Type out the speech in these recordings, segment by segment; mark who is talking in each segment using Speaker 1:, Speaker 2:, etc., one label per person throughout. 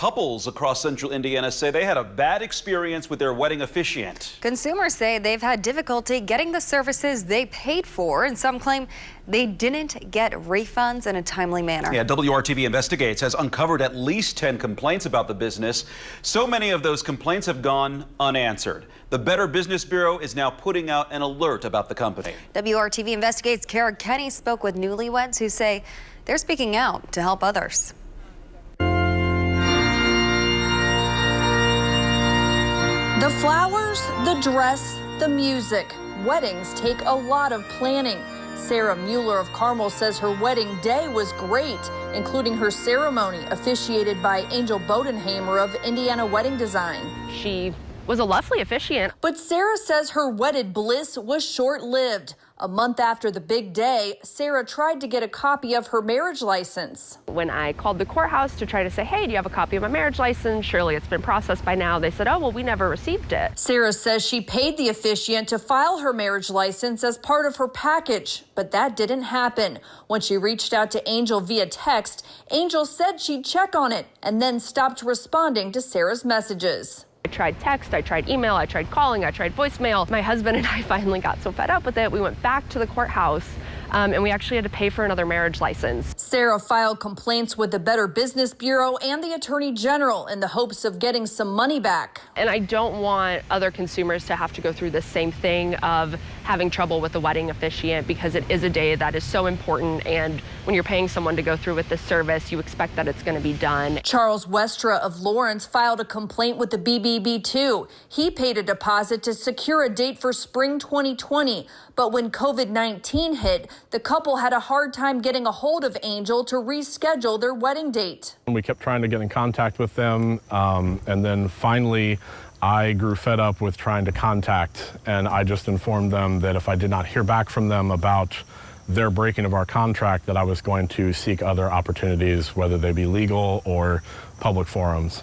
Speaker 1: couples across central Indiana say they had a bad experience with their wedding officiant.
Speaker 2: Consumers say they've had difficulty getting the services they paid for, and some claim they didn't get refunds in a timely manner.
Speaker 1: Yeah, WRTV Investigates has uncovered at least 10 complaints about the business. So many of those complaints have gone unanswered. The Better Business Bureau is now putting out an alert about the company.
Speaker 2: WRTV Investigates' Kenney spoke with newlyweds who say they're speaking out to help others.
Speaker 3: The flowers, the dress, the music. Weddings take a lot of planning. Sarah Mueller of Carmel says her wedding day was great, including her ceremony officiated by Angel Bodenhamer of Indiana Wedding Design.
Speaker 4: She was a lovely officiant.
Speaker 3: But Sarah says her wedded bliss was short-lived. A month after the big day, Sarah tried to get a copy of her marriage license.
Speaker 4: When I called the courthouse to try to say, hey, do you have a copy of my marriage license? Surely it's been processed by now. They said, oh, well, we never received it.
Speaker 3: Sarah says she paid the officiant to file her marriage license as part of her package, but that didn't happen. When she reached out to Angel via text, Angel said she'd check on it and then stopped responding to Sarah's messages.
Speaker 4: I tried text, I tried email, I tried calling, I tried voicemail. My husband and I finally got so fed up with it, we went back to the courthouse and we actually had to pay for another marriage license.
Speaker 3: Sarah filed complaints with the Better Business Bureau and the Attorney General in the hopes of getting some money back.
Speaker 4: And I don't want other consumers to have to go through the same thing of having trouble with the wedding officiant, because it is a day that is so important, and when you're paying someone to go through with this service, you expect that it's going to be done.
Speaker 3: Charles Westra of Lawrence filed a complaint with the BBB too. He paid a deposit to secure a date for spring 2020, but when COVID-19 hit, the couple had a hard time getting a hold of Angel to reschedule their wedding date.
Speaker 5: We kept trying to get in contact with them, and then finally I grew fed up with trying to contact, and I just informed them that if I did not hear back from them about their breaking of our contract, that I was going to seek other opportunities, whether they be legal or public forums.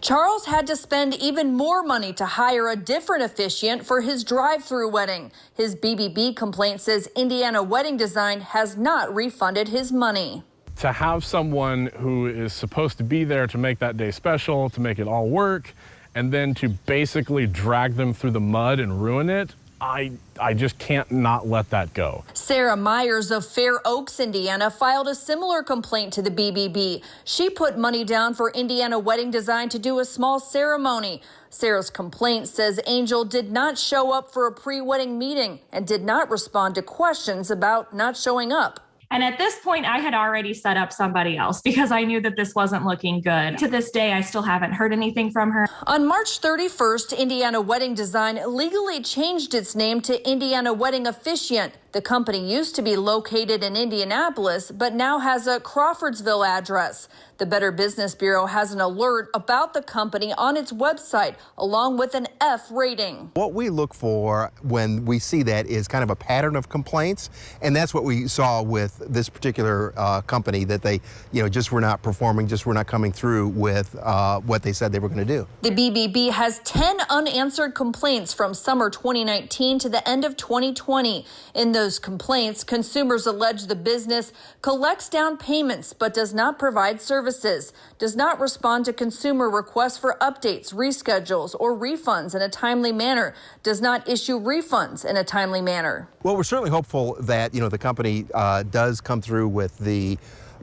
Speaker 3: Charles had to spend even more money to hire a different officiant for his drive-through wedding. His BBB complaint says Indiana Wedding Design has not refunded his money.
Speaker 5: To have someone who is supposed to be there to make that day special, to make it all work, and then to basically drag them through the mud and ruin it, I just can't not let that go.
Speaker 3: Sarah Myers of Fair Oaks, Indiana, filed a similar complaint to the BBB. She put money down for Indiana Wedding Design to do a small ceremony. Sarah's complaint says Angel did not show up for a pre-wedding meeting and did not respond to questions about not showing up.
Speaker 6: And at this point, I had already set up somebody else because I knew that this wasn't looking good. To this day, I still haven't heard anything from her.
Speaker 3: On March 31st, Indiana Wedding Design legally changed its name to Indiana Wedding Officiant. The company used to be located in Indianapolis, but now has a Crawfordsville address. The Better Business Bureau has an alert about the company on its website, along with an F rating.
Speaker 7: What we look for when we see that is kind of a pattern of complaints, and that's what we saw with this particular company, that they, just were not performing, just were not coming through with what they said they were going to do.
Speaker 3: The BBB has 10 unanswered complaints from summer 2019 to the end of 2020. In those complaints, consumers allege the business collects down payments but does not provide services, does not respond to consumer requests for updates, reschedules, or refunds in a timely manner, does not issue refunds in a timely manner.
Speaker 7: Well, we're certainly hopeful that, the company does come through with the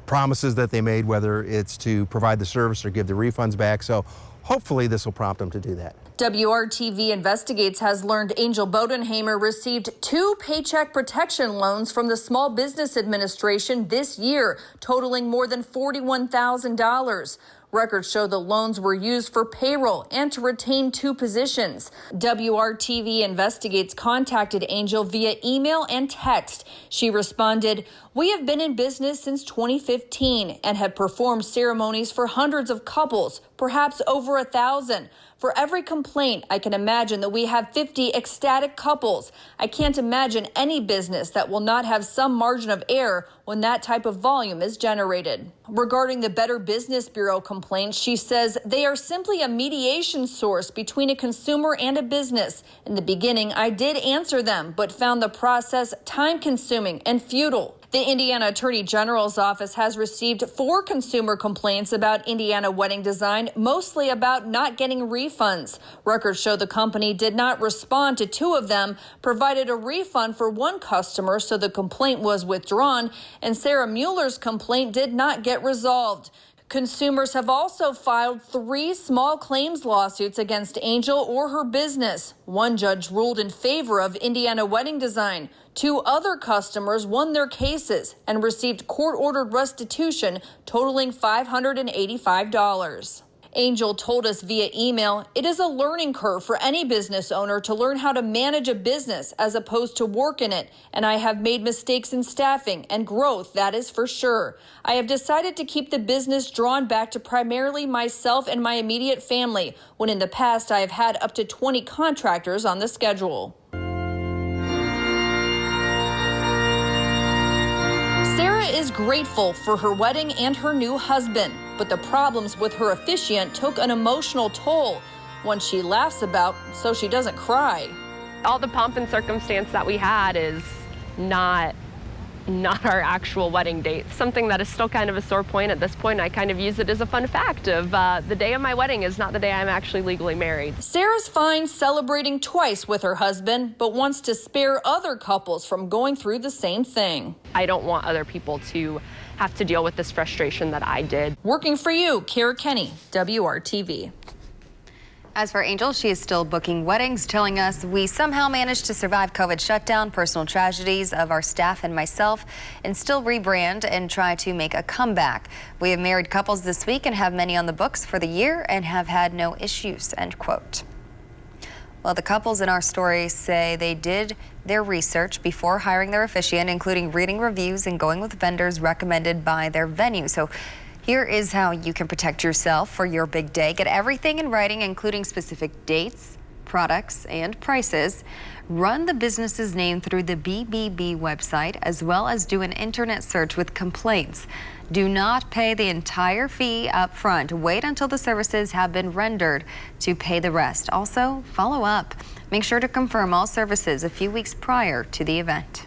Speaker 7: promises that they made, whether it's to provide the service or give the refunds back. So hopefully this will prompt them to do that.
Speaker 3: WRTV Investigates has learned Angel Bodenhamer received 2 paycheck protection loans from the Small Business Administration this year, totaling more than $41,000. Records show the loans were used for payroll and to retain 2 positions. WRTV Investigates contacted Angel via email and text. She responded, "We have been in business since 2015 and have performed ceremonies for hundreds of couples, perhaps over 1,000. For every complaint, I can imagine that we have 50 ecstatic couples. I can't imagine any business that will not have some margin of error when that type of volume is generated." Regarding the Better Business Bureau complaints, she says they are simply a mediation source between a consumer and a business. In the beginning, I did answer them, but found the process time-consuming and futile. The Indiana Attorney General's office has received 4 consumer complaints about Indiana wedding design, mostly about not getting refunds. Records show the company did not respond to 2 of them, provided a refund for 1 customer, so the complaint was withdrawn, and Sarah Mueller's complaint did not get resolved. Consumers have also filed 3 small claims lawsuits against Angel or her business. 1 judge ruled in favor of Indiana wedding design. 2 other customers won their cases and received court-ordered restitution totaling $585. Angel told us via email, it is a learning curve for any business owner to learn how to manage a business as opposed to work in it. And I have made mistakes in staffing and growth, that is for sure. I have decided to keep the business drawn back to primarily myself and my immediate family, when in the past I have had up to 20 contractors on the schedule. Sarah is grateful for her wedding and her new husband, but the problems with her officiant took an emotional toll, one she laughs about so she doesn't cry.
Speaker 4: All the pomp and circumstance that we had is not our actual wedding date. Something that is still kind of a sore point at this point. I kind of use it as a fun fact of the day of my wedding is not the day I'm actually legally married.
Speaker 3: Sarah's fine celebrating twice with her husband, but wants to spare other couples from going through the same thing.
Speaker 4: I don't want other people to have to deal with this frustration that I did.
Speaker 3: Working for you, Kenney, WRTV.
Speaker 2: As for Angel, she is still booking weddings, telling us we somehow managed to survive COVID shutdown, personal tragedies of our staff and myself, and still rebrand and try to make a comeback. We have married couples this week and have many on the books for the year and have had no issues, end quote. Well, the couples in our story say they did their research before hiring their officiant, including reading reviews and going with vendors recommended by their venue. So here is how you can protect yourself for your big day. Get everything in writing, including specific dates, products, and prices. Run the business's name through the BBB website, as well as do an internet search with complaints. Do not pay the entire fee up front. Wait until the services have been rendered to pay the rest. Also, follow up. Make sure to confirm all services a few weeks prior to the event.